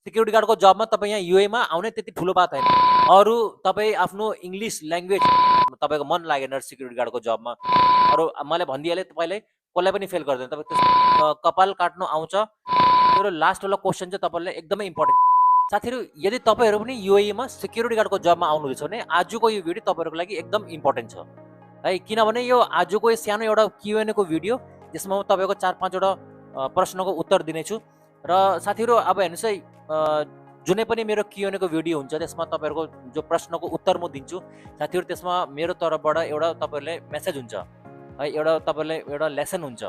Security गार्डको जबमा तपाईँ यहाँ युएमा आउने त्यति ठुलो बात होइन। अरू तपाईँ आफ्नो इङ्ग्लिस ल्याङ्ग्वेज तपाईँको मन लागेन सिक्युरिटी गार्डको जबमा, अरू मैले भनिदिइहालेँ तपाईँलाई, कसलाई पनि फेल गर्दैन। तपाईँ कपाल काट्नु आउँछ, त्यो लास्टवाला क्वेसन चाहिँ तपाईँलाई एकदमै इम्पोर्टेन्ट। साथीहरू, यदि तपाईँहरू पनि युएईमा सिक्युरिटी गार्डको जबमा आउनुहुँदैछ भने आजको यो भिडियो तपाईँहरूको लागि एकदम इम्पोर्टेन्ट छ है। किनभने यो आजको यो सानो एउटा क्युएनएको भिडियो, त्यसमा म तपाईँको 4-5 प्रश्नको उत्तर दिनेछु। र साथीहरू, अब हेर्नुहोस् है, जुनै पनि मेरो क्युएनएको भिडियो हुन्छ त्यसमा तपाईँहरूको जो प्रश्नको उत्तर म दिन्छु साथीहरू, त्यसमा मेरो तर्फबाट एउटा तपाईँहरूले मेसेज हुन्छ है, एउटा तपाईँलाई एउटा लेसन हुन्छ।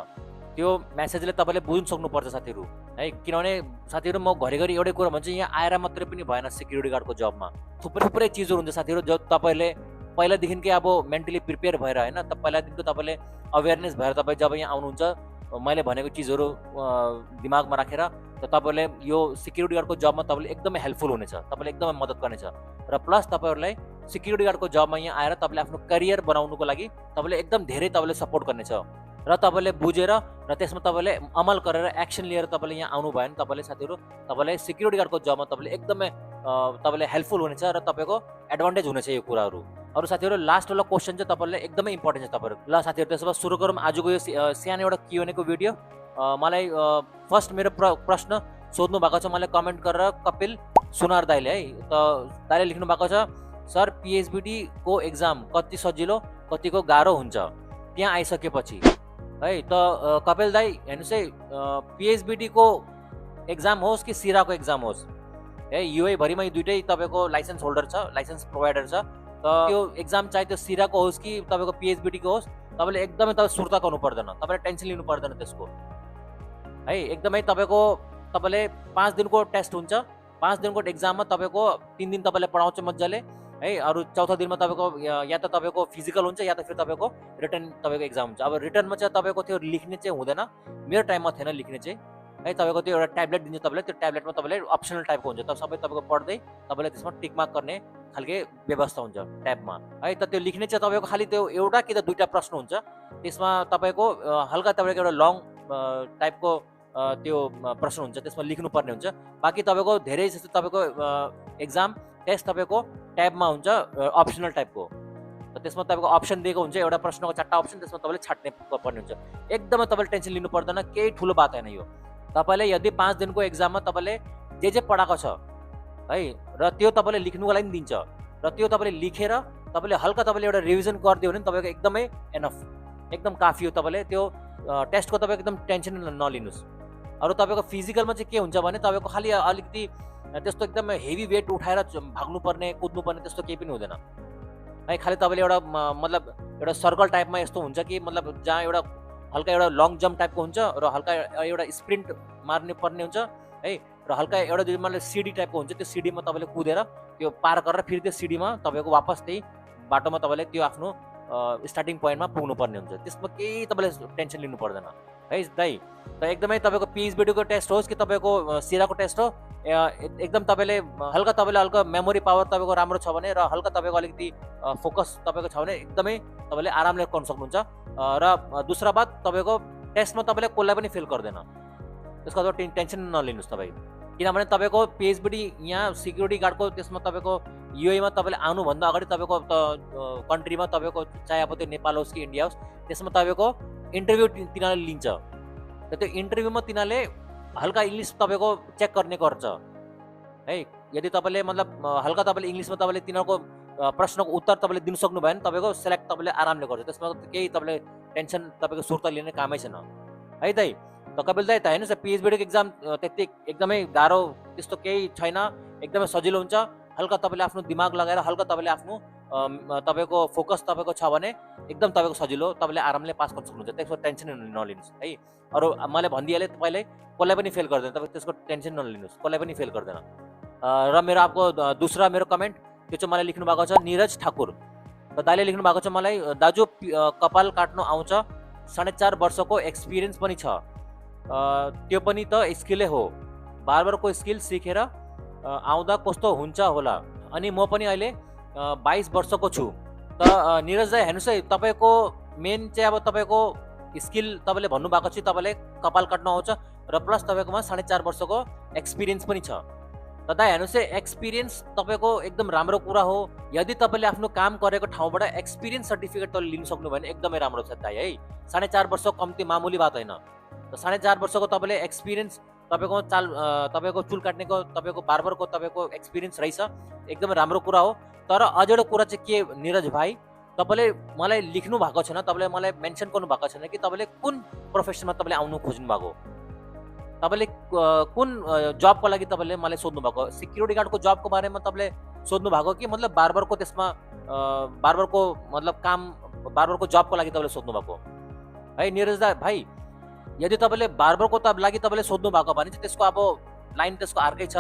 त्यो मेसेजले तपाईँले बुझ्नु सक्नुपर्छ साथीहरू है। किनभने साथीहरू, म घरिघरि एउटै कुरा भन्छु, यहाँ आएर मात्रै पनि भएन सिक्युरिटी गार्डको जबमा। थुप्रै चिजहरू हुन्छ साथीहरू, जो तपाईँले पहिलादेखिकै अब मेन्टली प्रिपेयर भएर होइन, पहिलादेखिको तपाईँले अवेरनेस भएर तपाईँ जब यहाँ आउनुहुन्छ, मैले भनेको चिजहरू दिमागमा राखेर तपाईँहरूले यो सिक्युरिटी गार्डको जबमा तपाईँले एकदमै हेल्पफुल हुनेछ, तपाईँले एकदमै मद्दत गर्नेछ। र प्लस तपाईँहरूलाई सिक्युरिटी गार्डको जबमा यहाँ आएर तपाईँले आफ्नो करियर बनाउनुको लागि तपाईँले एकदम धेरै तपाईँले सपोर्ट गर्नेछ। र तपाईँले बुझेर र त्यसमा तपाईँले अमल गरेर एक्सन लिएर तपाईँले यहाँ आउनु भयो भने तपाईँले साथीहरू, तपाईँलाई सिक्युरिटी गार्डको जबमा तपाईँले एकदमै तपाईँले हेल्पफुल हुनेछ र तपाईँको एडभान्टेज हुनेछ यो कुराहरू। अरू साथीहरू, लास्टवाला क्वेसन चाहिँ तपाईँलाई एकदमै इम्पोर्टेन्ट छ तपाईँहरू। ल साथीहरू, त्यसो भए सुरु गरौँ आजको यो सानो एउटा क्युएनको भिडियो। मलाई फर्स्ट मेरो प्रश्न सोध्नु भएको छ, मलाई कमेन्ट गरेर कपिल सुनार दाइले है, त दाइले लेख्नु भएको छ, सर पिएचबिटी को एक्जाम कति सजिलो कतिको गाह्रो हुन्छ त्यहाँ आइसकेपछि है। त कपिल दाई हेर्नुहोस् है, पिएचबिटी को एक्जाम होस् कि सिराको एक्जाम होस् है, युएभरिमा यो दुइटै तपाईँको लाइसेन्स होल्डर छ, लाइसेन्स प्रोभाइडर छ। त त्यो एक्जाम चाहे त्यो सिराको होस् कि तपाईँको पिएचबिटीको होस्, तपाईँले एकदमै तपाईँ सुर्ता गर्नु पर्दैन, तपाईँले टेन्सन लिनु पर्दैन त्यसको है। एकदमै तपाईँले 5 दिनको टेस्ट हुन्छ, 5 दिनको एक्जाममा तपाईँको 3 दिन तपाईँले पढाउँछ मजाले है। अरू चौथो दिनमा तपाईँको या त तपाईँको फिजिकल हुन्छ या त फेरि तपाईँको रिटर्न तपाईँको एक्जाम हुन्छ। अब रिटर्नमा चाहिँ तपाईँको त्यो लेख्ने चाहिँ हुँदैन, मेरो टाइममा थिएन लेख्ने चाहिँ है। तपाईँको त्यो एउटा ट्याब्लेट दिन्छ तपाईँले, त्यो ट्याब्लेटमा तपाईँले अप्सनल टाइपको हुन्छ, त सबै तपाईँको पढ्दै तपाईँले त्यसमा टिक मार्क गर्ने खालके व्यवस्था हुन्छ ट्याबमा है। त त्यो लेख्ने चाहिँ तपाईँको खालि त्यो एउटा कि त 2टा प्रश्न हुन्छ, त्यसमा तपाईँको हल्का तपाईँको एउटा लङ टाइपको त्यो प्रश्न हुन्छ, त्यसमा लेख्नुपर्ने हुन्छ। बाँकी तपाईँको धेरै जस्तो तपाईँको एक्जाम टेस्ट तपाईँको ट्याबमा हुन्छ अप्सनल टाइपको, त त्यसमा तपाईँको अप्सन दिएको हुन्छ, एउटा प्रश्नको 4टा अप्सन, त्यसमा तपाईँले छाट्ने पर्ने हुन्छ। एकदमै तपाईँले टेन्सन लिनु पर्दैन, केही ठुलो बात होइन यो। तपाईँले यदि 5 दिनको एक्जाममा तपाईँले जे पढाएको छ है र त्यो तपाईँले लेख्नुको लागि दिन्छ, र त्यो तपाईँले लेखेर तपाईँले हल्का तपाईँले एउटा रिभिजन गरिदियो भने तपाईँको एकदमै एनफ, एकदम काफी हो। तपाईँले त्यो टेस्टको तपाईँको एकदम टेन्सन नलिनुहोस्। अरू तपाईँको फिजिकलमा चाहिँ के हुन्छ भने तपाईँको खालि अलिकति त्यस्तो एकदम हेभी वेट उठाएर भाग्नुपर्ने कुद्नुपर्ने त्यस्तो केही पनि हुँदैन है। खालि तपाईँले एउटा मतलब एउटा सर्कल टाइपमा यस्तो हुन्छ कि मतलब जहाँ एउटा हल्का एउटा लङ जम्प टाइपको हुन्छ र हल्का एउटा स्प्रिन्ट मार्ने पर्ने हुन्छ है, र हल्का एउटा दुई मतलब सिडी टाइपको हुन्छ, त्यो सिडीमा तपाईँले कुदेर त्यो पार गरेर फेरि त्यो सिडीमा तपाईँको वापस त्यही बाटोमा तपाईँले त्यो आफ्नो स्टार्टिङ पोइन्टमा पुग्नुपर्ने हुन्छ। त्यसमा केही तपाईँले टेन्सन लिनु पर्दैन है दाइ। त एकदमै तपाईँको पिएचबिटीको टेस्ट होस् कि तपाईँको सिराको टेस्ट हो, एकदम तपाईँले हल्का मेमोरी पावर तपाईँको राम्रो छ भने र हल्का तपाईँको अलिकति फोकस तपाईँको छ भने एकदमै तपाईँले आरामले गर्न सक्नुहुन्छ। र दोस्रो बात, तपाईँको टेस्टमा तपाईँले कसलाई पनि फेल गर्दैन, त्यसको अब टेन्सन नलिनुहोस् तपाईँ। किनभने तपाईँको पिएचबिटी यहाँ सिक्युरिटी गार्डको त्यसमा तपाईँको युएमा तपाईँले आउनुभन्दा अगाडि तपाईँको कन्ट्रीमा तपाईँको चाहे अब त्यो नेपाल होस् कि इन्डिया होस्, त्यसमा तपाईँको इन्टरभ्यू तिनीहरूले लिन्छ। र त्यो इन्टरभ्यूमा तिनीहरूले हल्का इङ्ग्लिस तपाईँको चेक गर्ने गर्छ है। यदि तपाईँले मतलब हल्का तपाईँले इङ्ग्लिसमा तपाईँले तिनीहरूको प्रश्नको उत्तर तपाईँले दिन सक्नुभयो भने तपाईँको सेलेक्ट तपाईँले आरामले गर्छ, त्यसमा केही तपाईँले टेन्सन तपाईँको सुर्ता लिने कामै छैन है दाइ। त कपिल दाइ, त हेर्नुहोस् पिएचबिटीको एक्जाम त्यति एकदमै गाह्रो त्यस्तो केही छैन, एकदमै सजिलो हुन्छ। हल्का तपाईँले आफ्नो दिमाग लगाएर हल्का तपाईँले आफ्नो तपाईँको फोकस तपाईँको छ भने एकदम तपाईँको सजिलो, तपाईँले आरामले पास गर्न सक्नुहुन्छ, त्यसको टेन्सन नलिनुहोस् है। अरू मैले भनिदिइहालेँ तपाईँलाई, कसलाई पनि फेल गर्दैन, तपाईँ त्यसको टेन्सन नलिनुहोस्, कसलाई पनि फेल गर्दैन। र मेरो आपको दूसरा मेरो कमेन्ट त्यो चाहिँ मलाई लेख्नु भएको छ निरज ठाकुर। त दाइले लेख्नु भएको छ, मलाई दाजु कपाल काट्नु आउँछ, 4.5 वर्षको एक्सपिरियन्स पनि छ, त्यो पनि त स्किलै हो, बारबारको स्किल सिकेर आउँदा कस्तो हुन्छ होला, अनि म पनि अहिले 22 वर्षको छु। त निरज दाइ हेर्नुहोस् है, तपाईँको मेन चाहिँ अब तपाईँको स्किल तपाईँले भन्नुभएको छ, तपाईँले कपाल काट्नु आउँछ र प्लस तपाईँकोमा 4.5 वर्षको एक्सपिरियन्स पनि छ त दाइ हेर्नुहोस् है, एक्सपिरियन्स तपाईँको एकदम राम्रो कुरा हो। यदि तपाईँले आफ्नो काम गरेको ठाउँबाट एक्सपिरियन्स सर्टिफिकेट तपाईँले लिन सक्नुभयो भने एकदमै राम्रो छ दाइ है। 4.5 वर्ष कम्ती मामुली बात होइन। त 4.5 वर्षको तपाईँले एक्सपिरियन्स तपाईँको चुल काट्नेको, तपाईँको बार्बरको तपाईँको एक्सपिरियन्स रहेछ, एकदमै राम्रो कुरा हो। तर अझ एउटा कुरा चाहिँ के निरज भाइ, तपाईँले मलाई लेख्नु भएको छैन, तपाईँले मलाई मेन्सन गर्नु भएको छैन कि तपाईँले कुन प्रोफेसनमा तपाईँले आउनु खोज्नु भएको, तपाईँले कुन जबको लागि तपाईँले मलाई सोध्नु भएको। सिक्युरिटी गार्डको जबको बारेमा तपाईँले सोध्नु भएको कि मतलब बार्बरको त्यसमा बार्बरको मतलब काम, बार्बरको जबको लागि तपाईँले सोध्नु भएको है निरज दा भाइ। यदि तपाईँले बार्बरको लागि तपाईँले सोध्नु भएको भने चाहिँ त्यसको अब लाइन त्यसको अर्कै छ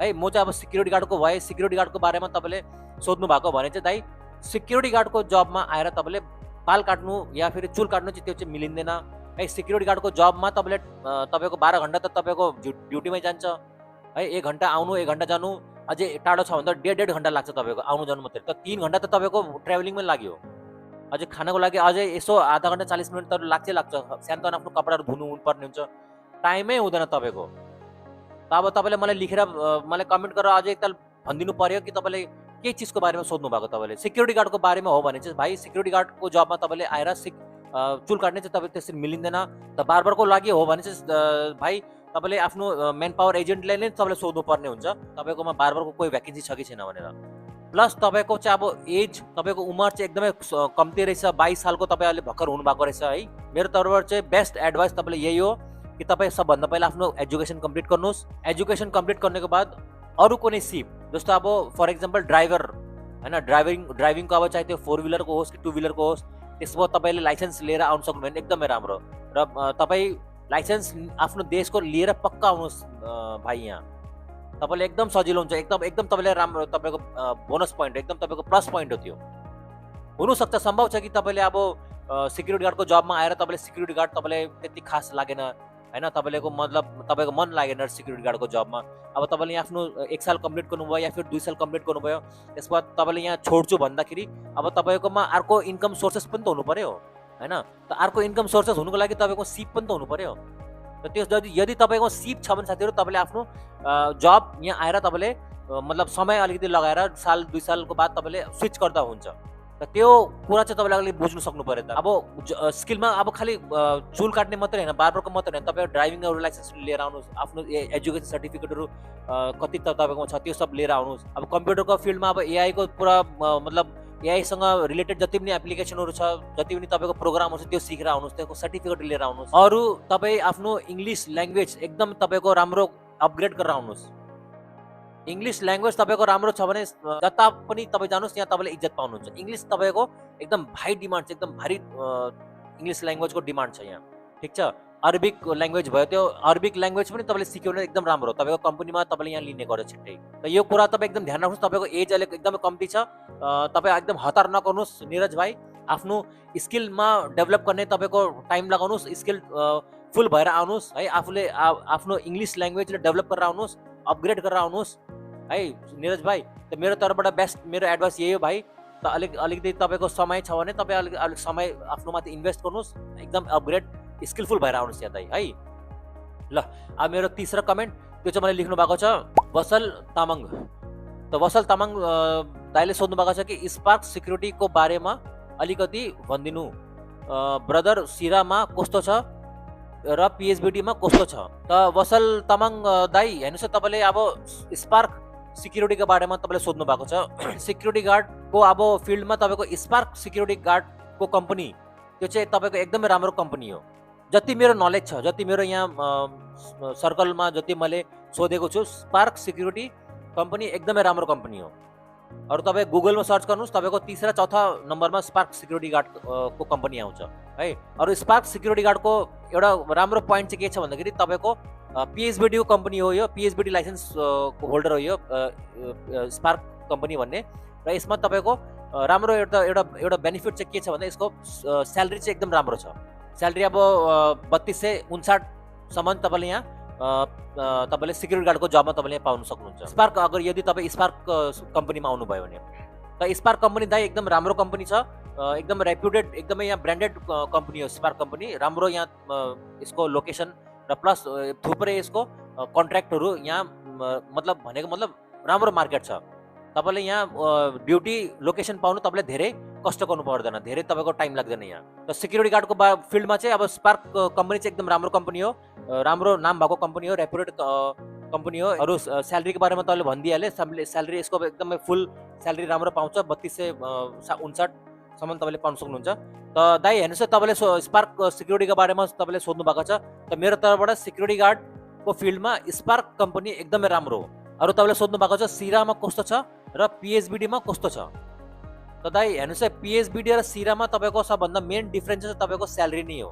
है। म चाहिँ अब सिक्युरिटी गार्डको भए सिक्युरिटी गार्डको बारेमा तपाईँले सोध्नु भएको भने चाहिँ दाइ सिक्युरिटी गार्डको जबमा आएर तपाईँले बाल काट्नु या फेरि चुल काट्नु चाहिँ त्यो चाहिँ मिलिँदैन है। सिक्युरिटी गार्डको जबमा तपाईँले तपाईँको 12 घन्टा त तपाईँको ड्युटीमै जान्छ है। 1 घन्टा आउनु 1 घन्टा जानु, अझै टाढो छ भने त 1.5 घन्टा लाग्छ तपाईँको आउनु जानु मात्रै। त 3 घन्टा त तपाईँको ट्राभलिङमै लाग्यो। अझै खानको लागि अझै यसो आधा घन्टा 40 मिनट त लाग्छ। सानो आफ्नो कपडाहरू धुनु पर्ने हुन्छ, टाइमै हुँदैन तपाईँको। त अब तपाईँले मलाई लेखेर मलाई कमेन्ट गरेर अझै एकताल भनिदिनु पर्यो कि तपाईँले के चिजको बारेमा सोध्नु भएको। तपाईँले सिक्युरिटी गार्डको बारेमा हो भने चाहिँ भाइ सिक्युरिटी गार्डको जबमा तपाईँले आएर चुल काट्ने चाहिँ तपाईँ त्यसरी मिलिँदैन। त बार्बरको लागि हो भने चाहिँ भाइ तपाईँले आफ्नो मेन पावर एजेन्टलाई नै तपाईँले सोध्नु पर्ने हुन्छ तपाईँकोमा बार्बरको कोही भ्याकेन्सी छ कि छैन भनेर। प्लस तपाईँको चाहिँ अब एज, तपाईँको उमेर चाहिँ एकदमै कम्ती रहेछ, 22 सालको तपाईँ अहिले भर्खर हुनुभएको रहेछ है। मेरो तर्फबाट चाहिँ बेस्ट एडभाइस तपाईँले यही हो कि तपाईँ सबभन्दा पहिला आफ्नो एजुकेसन कम्प्लिट गर्नुहोस्। एजुकेसन कम्प्लिट गर्नेको बाद अरू कुनै सिप, जस्तो अब फर इक्जाम्पल ड्राइभर होइन, ड्राइभिङको अब चाहे त्यो 4 व्हिलरको होस् कि 2 व्हिलरको होस्, त्यसमा तपाईँले लाइसेन्स लिएर आउनु सक्नुभयो भने एकदमै राम्रो। र तपाईँ लाइसेन्स आफ्नो देशको लिएर पक्का आउनुहोस् भाइ। यहाँ तपाईँले एकदम सजिलो हुन्छ, एकदम तपाईँले राम्रो, तपाईँको बोनस पोइन्ट, एकदम तपाईँको प्लस पोइन्ट हो त्यो। हुनसक्छ, सम्भव छ कि तपाईँले अब सिक्युरिटी गार्डको जबमा आएर तपाईँले सिक्युरिटी गार्ड तपाईँलाई त्यति खास लागेन होइन, तपाईँको मतलब तपाईँको मन लागेन सिक्युरिटी गार्डको जबमा। अब तपाईँले आफ्नो 1 साल कम्प्लिट गर्नुभयो या फिर 2 साल कम्प्लिट गर्नुभयो, त्यसको बाद तपाईँले यहाँ छोड्छु भन्दाखेरि अब तपाईँकोमा अर्को इन्कम सोर्सेस पनि त हुनु पर्यो होइन। त अर्को इन्कम सोर्सेस हुनुको लागि तपाईँको सिप पनि त हुनु पर्यो। र त्यो यदि तपाईँको सिप छ भने साथीहरू तपाईँले आफ्नो जब यहाँ आएर तपाईँले मतलब समय अलिकति लगाएर 1 साल 2 सालको बाद तपाईँले स्विच गर्दा हुन्छ। त त्यो कुरा चाहिँ तपाईँले अलिकति बुझ्नु सक्नु पर्यो। त अब स्किलमा अब खालि चुल काट्ने मात्रै होइन, बार्बरको मात्रै होइन, तपाईँ ड्राइभिङहरू लाइसेन्स लिएर आउनुहोस्, आफ्नो एजुकेसन सर्टिफिकेटहरू कति त तपाईँकोमा छ त्यो सब लिएर आउनुहोस्। अब कम्प्युटरको फिल्डमा अब एआईको पुरा मतलब एआईसँग रिलेटेड जति पनि एप्लिकेसनहरू छ, जति पनि तपाईँको प्रोग्रामहरू छ त्यो सिकेर आउनुहोस्, त्यसको सर्टिफिकेट लिएर आउनुहोस्। अरू तपाईँ आफ्नो इङ्ग्लिस ल्याङ्ग्वेज एकदम तपाईँको राम्रो अपग्रेड गरेर आउनुहोस्। इङ्ग्लिस ल्याङ्ग्वेज तपाईँको राम्रो छ भने जता पनि तपाईँ जानुहोस् यहाँ तपाईँले इज्जत पाउनुहुन्छ। इङ्ग्लिस तपाईँको एकदम हाई डिमान्ड छ, एकदम भारी इङ्ग्लिस ल्याङ्ग्वेजको डिमान्ड छ यहाँ, ठिक छ। अरबिक ल्याङ्ग्वेज भयो, त्यो अरबिक ल्याङ्ग्वेज पनि तपाईँले सिक्यो भने एकदम राम्रो हो, तपाईँको कम्पनीमा तपाईँले यहाँ लिने गर्छ छिट्टै। त यो कुरा तपाईँ एकदम ध्यान राख्नुहोस्। तपाईँको एज अहिले एकदमै कम्ती छ, तपाईँ एकदम हतार नगर्नुहोस् निरज भाइ। आफ्नो स्किलमा डेभलप गर्ने तपाईँको टाइम लगाउनुहोस्, स्किल फुल भएर आउनुहोस् है। आफूले आफ्नो इङ्ग्लिस ल्याङ्ग्वेजले डेभलप गरेर आउनुहोस्, अपग्रेड गरेर आउनुहोस् है निरज भाइ। त मेरो तर्फबाट बेस्ट मेरो एडभाइस यही हो भाइ। त अलिकति तपाईँको समय छ भने तपाईँ अलिक समय आफ्नोमाथि इन्भेस्ट गर्नुहोस्, एकदम अपग्रेड स्किलफुल भएर आउनुहोस् यहाँ दाइ है। ल अब मेरो तीसरा कमेन्ट त्यो चाहिँ मैले लेख्नु भएको छ वसल तामाङ। त वसल तामाङ दाइले सोध्नु भएको छ कि स्पार्क सिक्युरिटीको बारेमा अलिकति भनिदिनु, ब्रदर सिरामा कस्तो छ र पिएचबिडीमा कस्तो छ। त वसल तामाङ दाइ हेर्नुहोस्, तपाईँले अब स्पार्क सिक्युरिटीको बारेमा तपाईँले सोध्नु भएको छ। सिक्युरिटी गार्डको अब फिल्डमा तपाईँको स्पार्क सिक्युरिटी गार्डको कम्पनी त्यो चाहिँ तपाईँको एकदमै राम्रो कम्पनी हो। जति मेरो नलेज छ, जति मेरो यहाँ सर्कलमा जति मैले सोधेको छु, स्पार्क सिक्युरिटी कम्पनी एकदमै राम्रो कम्पनी हो। अरू तपाईँ गुगलमा सर्च गर्नुहोस्, तपाईँको 3 र 4 नम्बरमा स्पार्क सिक्युरिटी गार्ड को कम्पनी आउँछ है। अरू स्पार्क सिक्युरिटी गार्डको एउटा राम्रो पोइन्ट चाहिँ के छ भन्दाखेरि तपाईँको पिएचबिडीको कम्पनी हो यो, पिएचबिडी लाइसेन्स होल्डर हो यो स्पार्क कम्पनी भन्ने। र यसमा तपाईँको राम्रो एउटा बेनिफिट चाहिँ के छ भन्दा यसको स्यालेरी चाहिँ एकदम राम्रो छ। स्यालेरी अब 3259सम्म तपाईँले यहाँ तपाईँले सिक्युरिटी गार्डको जबमा तपाईँले पाउन सक्नुहुन्छ। स्पार्क अगर यदि तपाईँ स्पार्क कम्पनीमा आउनुभयो भने त स्पार्क कम्पनी दाइ एकदम राम्रो कम्पनी छ, एकदम रेप्युटेड, एकदमै यहाँ ब्रान्डेड कम्पनी हो स्पार्क कम्पनी। राम्रो यहाँ यसको लोकेसन र प्लस थुप्रै यसको कन्ट्र्याक्टहरू यहाँ मतलब भनेको मतलब राम्रो मार्केट छ। तपाईँले यहाँ ड्युटी लोकेसन पाउनु तपाईँले धेरै कष्ट गर्नु पर्दैन, धेरै तपाईँको टाइम लाग्दैन यहाँ। र सिक्युरिटी गार्डको फिल्डमा चाहिँ अब स्पार्क कम्पनी चाहिँ एकदम राम्रो कम्पनी हो, राम्रो नाम भएको कम्पनी हो, रेपुटेड कम्पनी हो। अरू स्यालेरीको बारेमा तपाईँले भनिदिइहालेँ, स्यालेरी यसको एकदमै फुल स्यालेरी राम्रो पाउँछ, 3259सम्म तपाईँले पाउन सक्नुहुन्छ। त दाइ हेर्नुहोस् है, तपाईँले स्पार्क सिक्युरिटीको बारेमा तपाईँले सोध्नु भएको छ, त मेरो तर्फबाट सिक्युरिटी गार्डको फिल्डमा स्पार्क कम्पनी एकदमै राम्रो हो। अरू तपाईँले सोध्नु भएको छ सिरामा कस्तो छ र पिएचबिडीमा कस्तो छ। त दाइ हेर्नुहोस् है, पिएचबिडी र सिरामा तपाईँको सबभन्दा मेन डिफ्रेन्स चाहिँ तपाईँको स्यालेरी नै हो।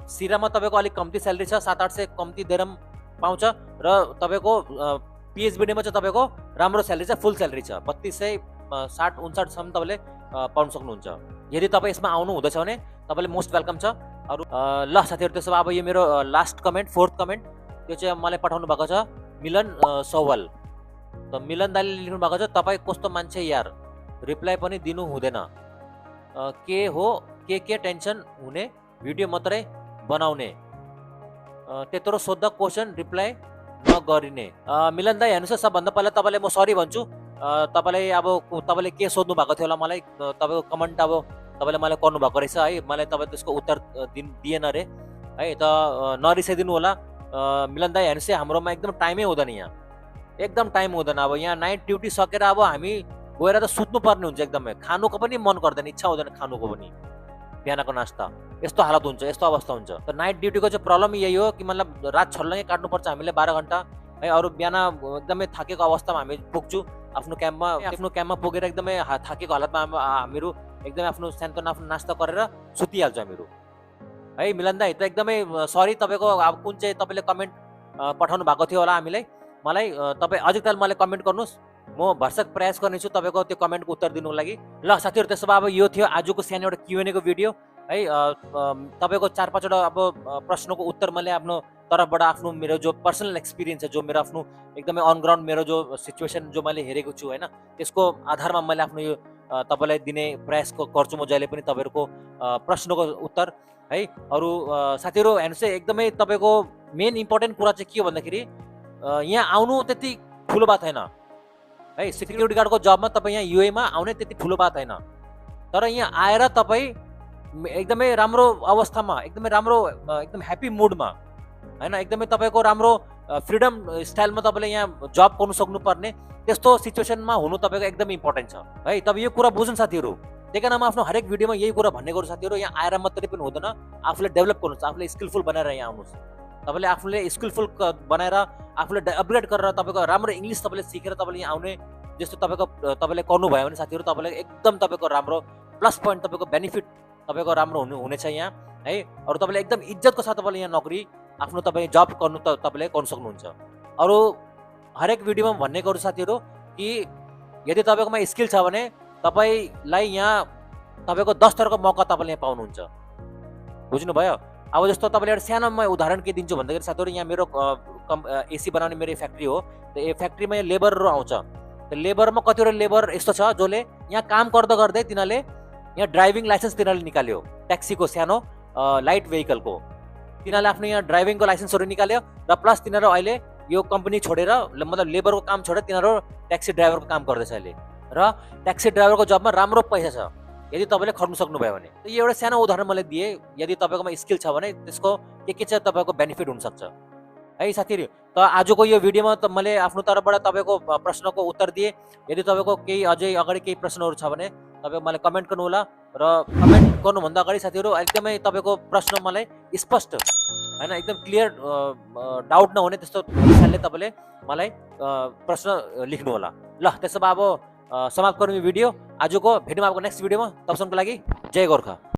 सिरामा तपाईँको अलिक कम्ती स्यालेरी छ, 700-800 कम्ती दिरहम पाउँछ, र तपाईँको पिएचबिडीमा चाहिँ तपाईँको राम्रो स्यालेरी छ, फुल स्यालेरी छ, 3260-59सम्म तपाईँले पाउन सक्नुहुन्छ। यदि तपाईँ यसमा आउनु हुँदैछ भने तपाईँले मोस्ट वेलकम छ। अरू ल साथीहरू, त्यसो भए अब यो मेरो लास्ट कमेन्ट, 4th कमेन्ट, त्यो चाहिँ मलाई पठाउनु भएको छ मिलन सौवाल। त मिलन दाइले लेख्नु भएको छ, तपाईँ कस्तो मान्छे यार, रिप्लाई पनि दिनु हुँदैन, के हो के टेन्सन हुने, भिडियो मात्रै बनाउने, त्यत्रो सोद्धा क्वेसन रिप्लाई नगरिने। मिलन दाइ हेर्नुहोस् है, सबभन्दा पहिला तपाईँलाई म सरी भन्छु। तपाईँलाई अब तपाईँले के सोध्नु भएको थियो होला मलाई, तपाईँको कमेन्ट अब तपाईँले मलाई गर्नुभएको रहेछ है, मलाई तपाईँ त्यसको उत्तर दिएन अरे है, त नरिसाइदिनु होला। मिलन दाइ हेर्नुहोस् है, हाम्रोमा एकदम टाइमै हुँदैन यहाँ, एकदम टाइम हुँदैन। अब यहाँ नाइट ड्युटी सकेर अब हामी गएर त सुत्नु पर्ने हुन्छ, एकदमै खानुको पनि मन गर्दैन, इच्छा हुँदैन खानुको पनि, बिहानको नास्ता, यस्तो हालत हुन्छ, यस्तो अवस्था हुन्छ। त नाइट ड्युटीको चाहिँ प्रब्लम यही हो कि मतलब रात छल्लङ्गै काट्नुपर्छ हामीले 12 घन्टा है। अरू बिहान एकदमै थाकेको अवस्थामा हामी पुग्छु आफ्नो क्याम्पमा पुगेर एकदमै थाकेको हालतमा हामीहरू एकदमै आफ्नो सान्तोना आफ्नो नास्ता गरेर सुतिहाल्छौँ हामीहरू है। मिलन दाइ त एकदमै सरी, तपाईँको अब कुन चाहिँ तपाईँले कमेन्ट पठाउनु भएको थियो होला हामीलाई, मलाई तपाईँ अझै ताल मलाई कमेन्ट गर्नुहोस्, म भरसक प्रयास गर्नेछु तपाईँको त्यो कमेन्टको उत्तर दिनुको लागि। ल साथीहरू, त्यसो भए अब यो थियो आजको सानो एउटा Q&A को भिडियो है। तपाईँको 4-5वटा अब प्रश्नको उत्तर मैले आफ्नो तर्फबाट आफ्नो मेरो जो पर्सनल एक्सपिरियन्स छ, जो मेरो आफ्नो एकदमै अन ग्राउन्ड मेरो जो सिचुएसन जो मैले हेरेको छु होइन, त्यसको आधारमा मैले आफ्नो यो तपाईँलाई दिने प्रयास गर्छु म जहिले पनि तपाईँहरूको प्रश्नको उत्तर है। अरू साथीहरू हेर्नुहोस् है, एकदमै तपाईँको मेन इम्पोर्टेन्ट कुरा चाहिँ के हो भन्दाखेरि यहाँ आउनु त्यति ठुलो बात होइन है। सिक्युरिटी गार्डको जबमा तपाईँ यहाँ युएमा आउने त्यति ठुलो बात होइन, तर यहाँ आएर तपाईँ एकदमै राम्रो अवस्थामा, एकदमै राम्रो, एकदम ह्याप्पी मुडमा होइन, एकदमै तपाईँको राम्रो फ्रिडम स्टाइलमा तपाईँले यहाँ जब गर्नु सक्नुपर्ने त्यस्तो सिचुएसनमा हुनु तपाईँको एकदमै इम्पोर्टेन्ट छ है। तपाईँ यो कुरा बुझ्नु साथीहरू, त्यही कारण म आफ्नो हरेक भिडियोमा यही कुरा भन्ने गर्छु साथीहरू, यहाँ आएर मात्रै पनि हुँदैन, आफूले डेभलप गर्नुहोस्, आफूले स्किलफुल बनाएर यहाँ आउनुहोस्। तपाईँले आफूले स्किलफुल बनाएर आफूले अपग्रेड गरेर तपाईँको राम्रो इङ्ग्लिस तपाईँले सिकेर तपाईँले यहाँ आउने जस्तो तपाईँले गर्नुभयो भने साथीहरू, तपाईँलाई एकदम तपाईँको राम्रो प्लस पोइन्ट, तपाईँको बेनिफिट तपाईँको राम्रो हुनेछ यहाँ है। अरू तपाईँले एकदम इज्जतको साथ तपाईँले यहाँ नोकरी आफ्नो तपाईँ जब गर्नु तपाईँले गर्नु सक्नुहुन्छ। अरू हरेक भिडियोमा भन्ने गर्छु साथीहरू कि यदि तपाईँकोमा स्किल छ भने तपाईँलाई यहाँ तपाईँको 10 थरको मौका तपाईँले यहाँ पाउनुहुन्छ, बुझ्नुभयो। अब जस्तो तपाईँले एउटा सानो म उदाहरण के दिन्छु भन्दाखेरि साथीहरू, यहाँ मेरो एसी बनाउने मेरो फ्याक्ट्री हो, त यो फ्याक्ट्रीमा यहाँ लेबरहरू आउँछ, त लेबरमा कतिवटा लेबर यस्तो छ जसले यहाँ काम गर्दा गर्दै तिनीहरूले यहाँ ड्राइभिङ लाइसेन्स तिनीहरूले निकाल्यो, ट्याक्सीको सानो लाइट भेहिकलको, तिनीहरूले आफ्नो यहाँ ड्राइभिङको लाइसेन्सहरू निकाल्यो, र प्लस तिनीहरू अहिले यो कम्पनी छोडेर मतलब लेबरको काम छोडेर तिनीहरू ट्याक्सी ड्राइभरको काम गर्दैछ अहिले, र ट्याक्सी ड्राइभरको जबमा राम्रो पैसा छ यदि तपाईँले खट्नु सक्नुभयो भने। त यो एउटा सानो उदाहरण मैले दिएँ, यदि तपाईँकोमा स्किल छ भने त्यसको के चाहिँ तपाईँको बेनिफिट हुनसक्छ है साथीहरू। त आजको यो भिडियोमा त मैले आफ्नो तर्फबाट तपाईँको प्रश्नको उत्तर दिएँ। यदि तपाईँको केही अझै अगाडि केही प्रश्नहरू छ भने तपाईँ मलाई कमेन्ट गर्नु होला, र कमेन्ट गर्नुभन्दा अगाडि साथीहरू एकदमै तपाईँको प्रश्न मलाई स्पष्ट होइन, एकदम क्लियर, डाउट नहुने त्यस्तो हिसाबले तपाईँले मलाई प्रश्न लेख्नु होला। ल त्यसो भए अब समाप्त गरौँ यो भिडियो आजको। भेटौँ आपको नेक्स्ट भिडियोमा, तबसम्मको लागि जय गोर्खा।